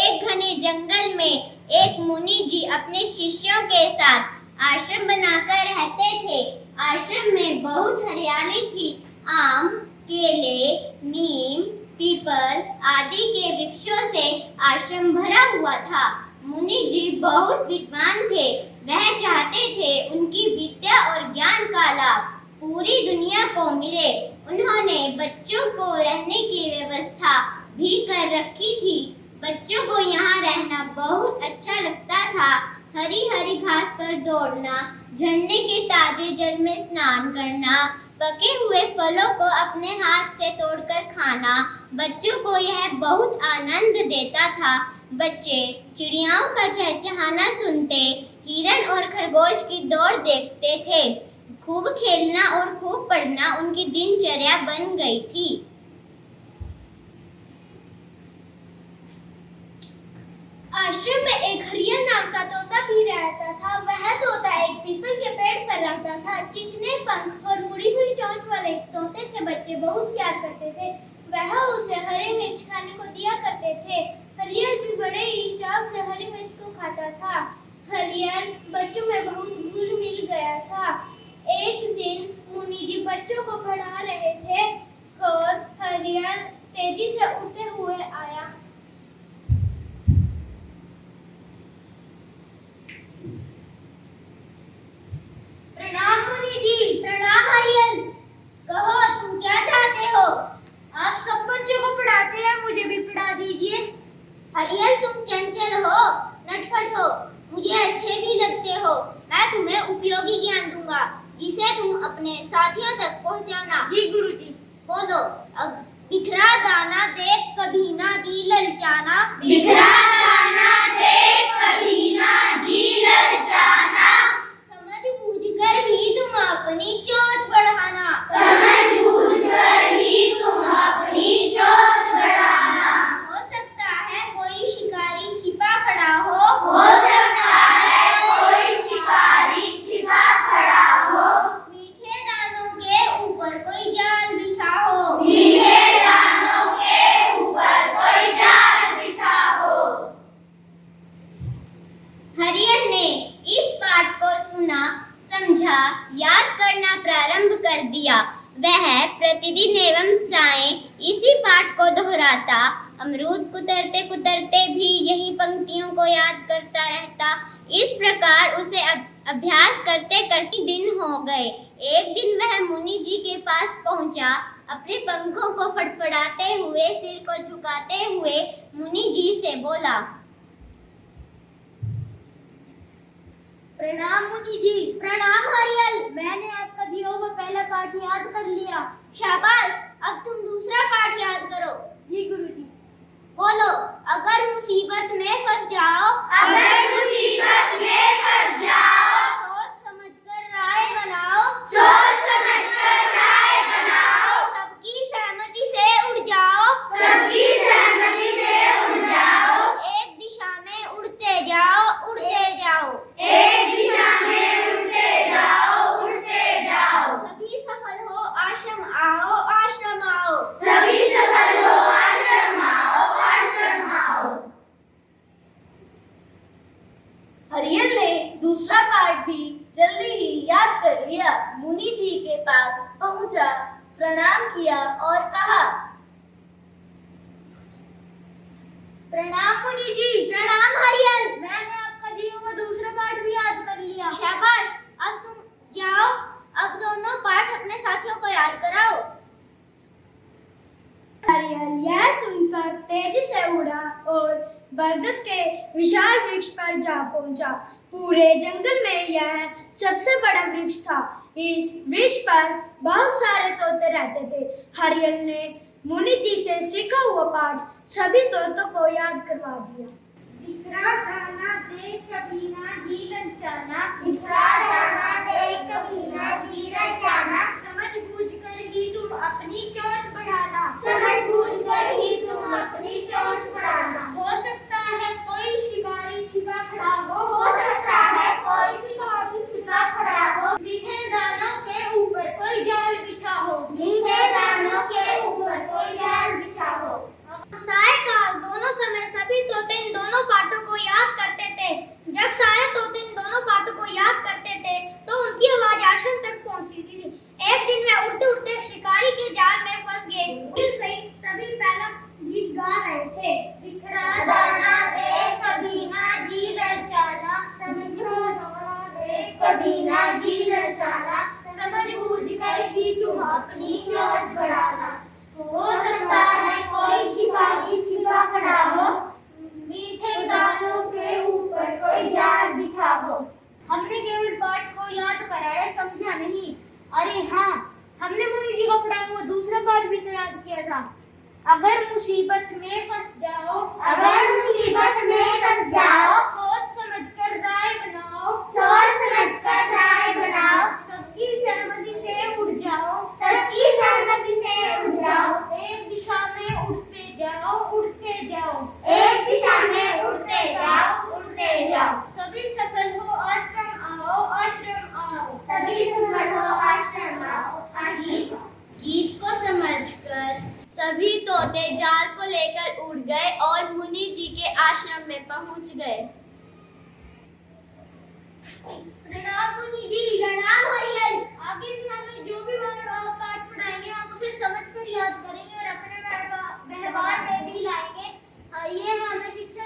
एक घने जंगल में एक मुनि जी अपने शिष्यों के साथ आश्रम बनाकर रहते थे। आश्रम में बहुत हरियाली थी। आम, केले, नीम, पीपल आदि के वृक्षों से आश्रम भरा हुआ था। मुनि जी बहुत विद्वान थे। वह चाहते थे उनकी विद्या और ज्ञान का लाभ पूरी दुनिया को मिले। उन्होंने बच्चों को रहने की व्यवस्था भी कर रखी थी। बच्चों को यहाँ रहना बहुत अच्छा लगता था। हरी हरी घास पर दौड़ना, झरने के ताजे जल में स्नान करना, पके हुए फलों को अपने हाथ से तोड़कर खाना, बच्चों को यह बहुत आनंद देता था। बच्चे चिड़ियाओं का चहचहाना सुनते, हिरण और खरगोश की दौड़ देखते थे। खूब खेलना और खूब पढ़ना उनकी दिनचर्या बन गई थी। आश्रम में एक हरियल नाम का तोता भी रहता था। वह तोता एक पीपल के पेड़ पर रहता था। चिकने पंख और मुड़ी हुई चोंच वाले इस तोते से बच्चे बहुत प्यार करते थे। वह उसे हरी मिर्च खाने को दिया करते थे। हरियल भी बड़े ही चाव से हरी मिर्च को खाता था। हरियल बच्चों में बहुत घुल मिल गया था। एक दिन मुनि जी बच्चों को पढ़ा रहे थे और हरियल तेजी से उड़ते हुए आया। प्रणाम मुनि जी। प्रणाम हरियल। कहो तुम क्या चाहते हो? आप सब बच्चों को पढ़ाते हैं, मुझे भी पढ़ा दीजिए। हरियल तुम चंचल हो, नटखट हो, मुझे अच्छे भी लगते हो। मैं तुम्हें उपयोगी ज्ञान दूंगा जिसे तुम अपने साथियों तक पहुंचाना। जी गुरुजी। बोलो। अब बिखरा दाना देख कभी ना जी ललचाना। बिखरा दाना देख कभी ना जी ललचाना। समझ बूझकर ही तुम अपनी चोंच बढ़ाना। समझ बूझकर ही तुम अपनी चोंच बढ़ाना। हो सकता है कोई शिकारी छिपा खड़ा हो। हो सकता है कोई शिकारी छिपा खड़ा हो। मीठे दानों के ऊपर कोई जाल बिछा हो। मीठे दानों के ऊपर कोई जाल बिछा हो। हरियल ने इस पाठ को सुना, समझा, याद करना प्रारंभ कर दिया। वह प्रतिदिन एवं सायं इसी पाठ को दोहराता। अमरूद कुतरते कुतरते भी यही पंक्तियों को याद करता रहता। इस प्रकार उसे अभ्यास करते करते दिन हो गए। एक दिन वह मुनि जी के पास पहुंचा। अपने पंखों को फड़फड़ाते हुए, सिर को झुकाते हुए मुनि जी से बोला। प्रणाम मुनि जी। प्रणाम हरियल। मैंने आपका दिया हुआ पहला पाठ याद कर लिया। शाबाश। अब तुम दूसरा पाठ याद करो। जी गुरुजी। बोलो। अगर मुसीबत में फंस जाओ। अगर मुसीबत में फंस जाओ। सोच समझकर राय बनाओ। सोच समझकर राय बनाओ। सबकी सहमति से उड़ जाओ। सबकी सहमति से उड़ जाओ। एक दिशा में उड़ते जाओ, उड़ते जाओ। एक दिशा में उड़ते जाओ, उड़ते जाओ। सभी सफल हो आश्रम आओ, आश्रम आओ। सभी सफल हो आश्रम आओ, आश्रम आओ। हरियल ने दूसरा पाठ भी जल्दी ही याद कर लिया। मुनि जी के पास पहुंचा, प्रणाम किया और कहा। प्रणाम मुनि जी। प्रणाम हरियल। मैंने आपका दिया हुआ दूसरा पाठ भी याद कर लिया। शाबाश। अब तुम जाओ, अब दोनों पाठ अपने साथियों को याद कराओ। हरियल यह सुनकर तेजी से उड़ा और बरगद के विशाल वृक्ष पर जा पहुंचा। पूरे जंगल में यह सबसे बड़ा वृक्ष था। इस वृक्ष पर बहुत सारे तोते रहते थे। हरियल ने मुनि जी से सीखा हुआ पाठ सभी तोतों को याद करवा दिया। बिखरा दाना देख कभी ना जी ललचाना। बिखरा दाना देख कभी ना जी ललचाना। समझ बूझकर ही तुम अपनी चोंच बढ़ाना। समझ बूझकर ही तुम अपनी चोंच बढ़ाना। हो सकता है कोई शिकारी छिपा खड़ा हो। हो सकता है कोई शिकारी छिपा खड़ा हो। मीठे दानों के ऊपर कोई जाल बिछा हो। मीठे दानों के ऊपर कोई जाल बिछा हो। सायकाल दोनों समय सभी तोते इन अगर मुसीबत में फंस जाओ, अगर मुसीबत में फंस जाओ, सोच समझ कर राय बनाओ, सोच समझकर राय बनाओ, सबकी सहमति से उड़ जाओ, सबकी सहमति से उड़ जाओ, एक दिशा में उड़ते जाओ, उड़ते जाओ, एक दिशा में उड़ते जाओ, उड़ते जाओ, सभी सफल हो आश्रम आओ, आश्रम आओ, सभी सफल हो आश्रम आओ, आश्रम आओ। गीत को समझकर सभी तोते जाल को लेकर उड़ गए और मुनि जी के आश्रम में पहुंच गए। प्रणाम मुनि जी। प्रणाम हरियल। आगे से हमें जो भी पाठ पढ़ाएंगे हम उसे समझ कर याद करेंगे और अपने व्यवहार में भी लाएंगे। ये हमें शिक्षा